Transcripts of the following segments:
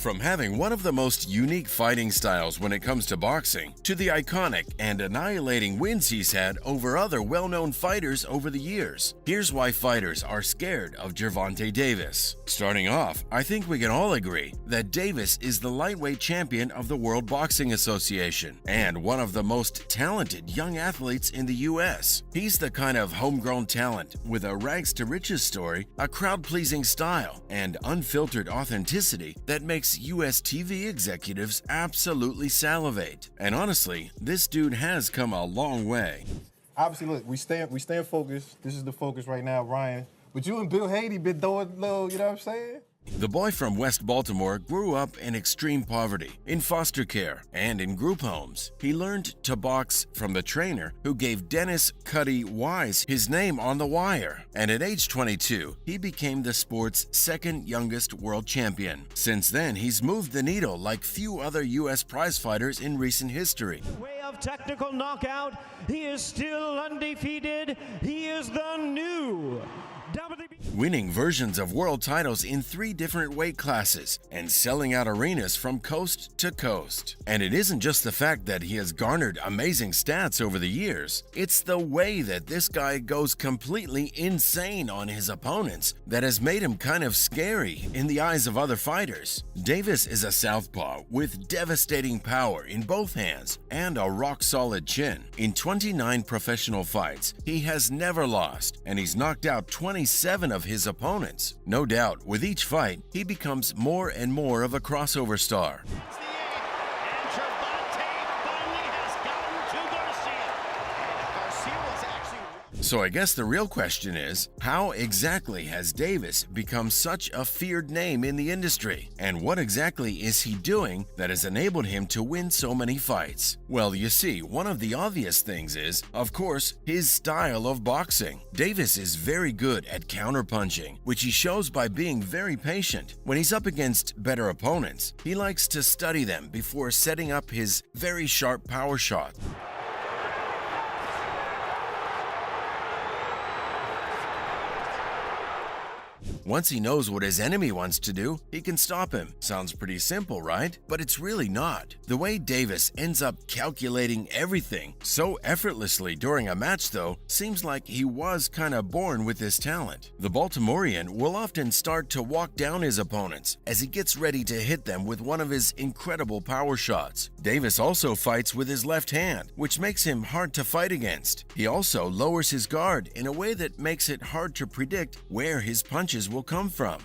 From having one of the most unique fighting styles when it comes to boxing, to the iconic and annihilating wins he's had over other well-known fighters over the years, here's why fighters are scared of Gervonta Davis. Starting off, I think we can all agree that Davis is the lightweight champion of the World Boxing Association and one of the most talented young athletes in the US. He's the kind of homegrown talent with a rags-to-riches story, a crowd-pleasing style, and unfiltered authenticity that makes US TV executives absolutely salivate. And honestly, this dude has come a long way. Obviously, look, we stay focused. This is the focus right now, Ryan. But you and Bill Hader been throwing low, you know what I'm saying? The boy from West Baltimore grew up in extreme poverty, in foster care, and in group homes. He learned to box from the trainer who gave Dennis "Cuddy" Wise his name on the wire. And at age 22, he became the sport's second youngest world champion. Since then, he's moved the needle like few other U.S. prize-fighters in recent history. Way of technical knockout, he is still undefeated. He is the new winning versions of world titles in 3 different weight classes and selling out arenas from coast to coast. And it isn't just the fact that he has garnered amazing stats over the years, it's the way that this guy goes completely insane on his opponents that has made him kind of scary in the eyes of other fighters. Davis is a southpaw with devastating power in both hands and a rock-solid chin. In 29 professional fights, he has never lost, and he's knocked out 27 of his opponents. No doubt, with each fight, he becomes more and more of a crossover star. So I guess the real question is, how exactly has Davis become such a feared name in the industry? And what exactly is he doing that has enabled him to win so many fights? Well, you see, one of the obvious things is, of course, his style of boxing. Davis is very good at counterpunching, which he shows by being very patient. When he's up against better opponents, he likes to study them before setting up his very sharp power shot. Once he knows what his enemy wants to do, he can stop him. Sounds pretty simple, right? But it's really not. The way Davis ends up calculating everything so effortlessly during a match, though, seems like he was kinda born with this talent. The Baltimorean will often start to walk down his opponents as he gets ready to hit them with one of his incredible power shots. Davis also fights with his left hand, which makes him hard to fight against. He also lowers his guard in a way that makes it hard to predict where his punches will come from.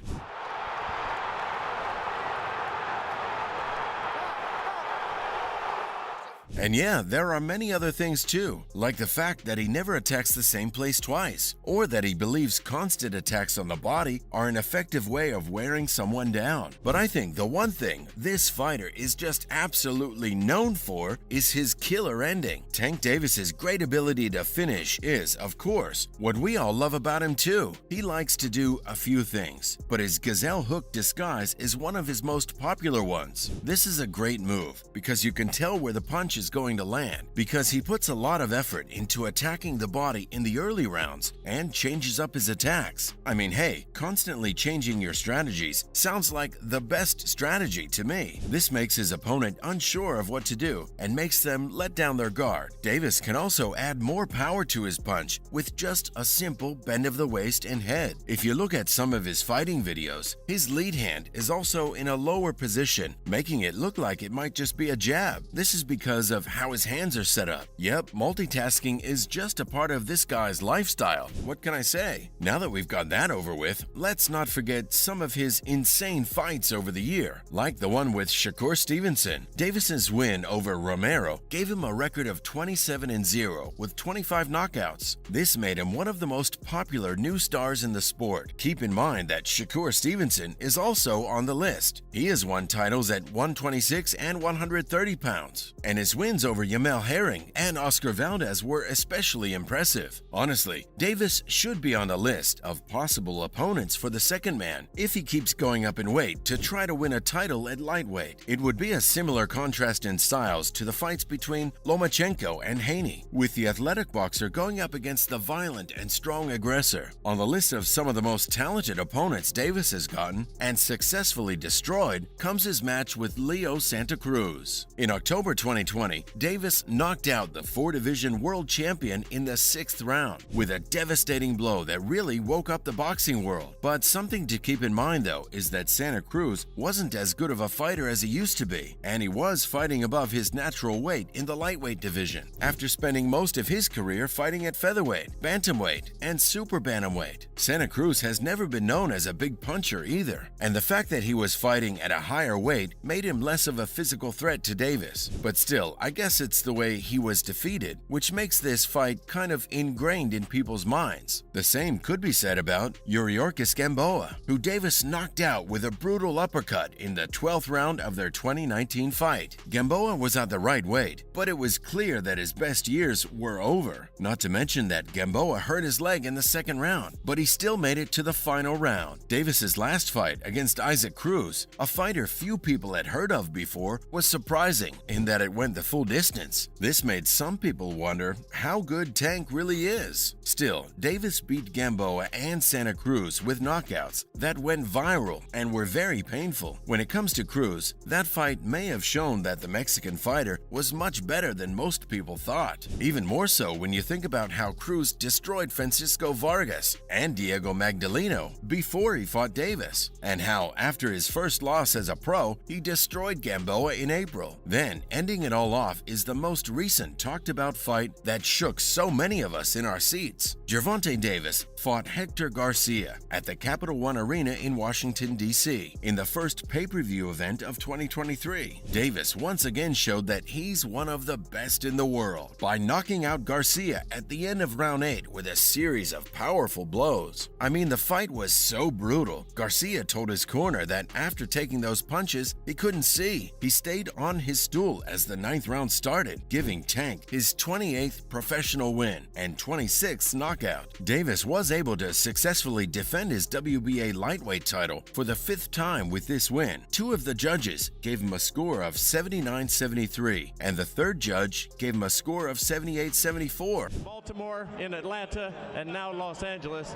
And yeah, there are many other things too, like the fact that he never attacks the same place twice, or that he believes constant attacks on the body are an effective way of wearing someone down. But I think the one thing this fighter is just absolutely known for is his killer ending. Tank Davis's great ability to finish is, of course, what we all love about him too. He likes to do a few things, but his gazelle hook disguise is one of his most popular ones. This is a great move because you can tell where the punch is going to land, because he puts a lot of effort into attacking the body in the early rounds and changes up his attacks. I mean, hey, constantly changing your strategies sounds like the best strategy to me. This makes his opponent unsure of what to do and makes them let down their guard. Davis can also add more power to his punch with just a simple bend of the waist and head. If you look at some of his fighting videos, his lead hand is also in a lower position, making it look like it might just be a jab. This is because of how his hands are set up. Yep, multitasking is just a part of this guy's lifestyle. What can I say? Now that we've got that over with, let's not forget some of his insane fights over the year, like the one with Shakur Stevenson. Davis's win over Romero gave him a record of 27-0 with 25 knockouts. This made him one of the most popular new stars in the sport. Keep in mind that Shakur Stevenson is also on the list. He has won titles at 126 and 130 pounds, and his wins over Yamel Herring and Oscar Valdez were especially impressive. Honestly, Davis should be on the list of possible opponents for the second man if he keeps going up in weight to try to win a title at lightweight. It would be a similar contrast in styles to the fights between Lomachenko and Haney, with the athletic boxer going up against the violent and strong aggressor. On the list of some of the most talented opponents Davis has gotten and successfully destroyed comes his match with Leo Santa Cruz. In October 2020, Davis knocked out the 4-division world champion in the 6th round with a devastating blow that really woke up the boxing world. But something to keep in mind though is that Santa Cruz wasn't as good of a fighter as he used to be, and he was fighting above his natural weight in the lightweight division after spending most of his career fighting at featherweight, bantamweight, and super bantamweight. Santa Cruz has never been known as a big puncher either, and the fact that he was fighting at a higher weight made him less of a physical threat to Davis. But still, I guess it's the way he was defeated, which makes this fight kind of ingrained in people's minds. The same could be said about Yuriorkis Gamboa, who Davis knocked out with a brutal uppercut in the 12th round of their 2019 fight. Gamboa was at the right weight, but it was clear that his best years were over. Not to mention that Gamboa hurt his leg in the 2nd round, but he still made it to the final round. Davis's last fight against Isaac Cruz, a fighter few people had heard of before, was surprising in that it went the full distance. This made some people wonder how good Tank really is. Still, Davis beat Gamboa and Santa Cruz with knockouts that went viral and were very painful. When it comes to Cruz, that fight may have shown that the Mexican fighter was much better than most people thought. Even more so when you think about how Cruz destroyed Francisco Vargas and Diego Magdaleno before he fought Davis, and how after his first loss as a pro, he destroyed Gamboa in April. Then, ending it all off is the most recent talked about fight that shook so many of us in our seats. Gervonta Davis fought Hector Garcia at the Capital One Arena in Washington, D.C. in the first pay-per-view event of 2023. Davis once again showed that he's one of the best in the world by knocking out Garcia at the end of round 8 with a series of powerful blows. I mean, the fight was so brutal. Garcia told his corner that after taking those punches, he couldn't see. He stayed on his stool as the 9th round started, giving Tank his 28th professional win and 26th knockout. Davis was able to successfully defend his WBA lightweight title for the 5th time with this win. 2 of the judges gave him a score of 79-73, and the 3rd judge gave him a score of 78-74. Baltimore, in Atlanta, and now Los Angeles.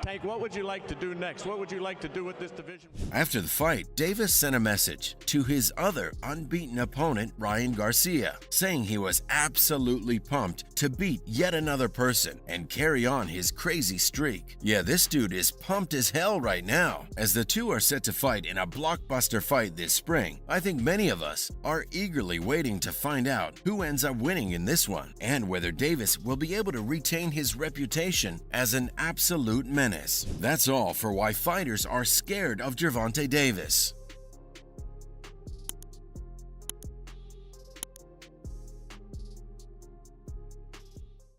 Tank, what would you like to do next? What would you like to do with this division? After the fight, Davis sent a message to his other unbeaten opponent, Ryan Garcia, saying he was absolutely pumped to beat yet another person and carry on his crazy streak. Yeah, this dude is pumped as hell right now. As the two are set to fight in a blockbuster fight this spring, I think many of us are eagerly waiting to find out who ends up winning in this one and whether Davis will be able to retain his reputation as an absolute menace. That's all for why fighters are scared of Gervonta Davis.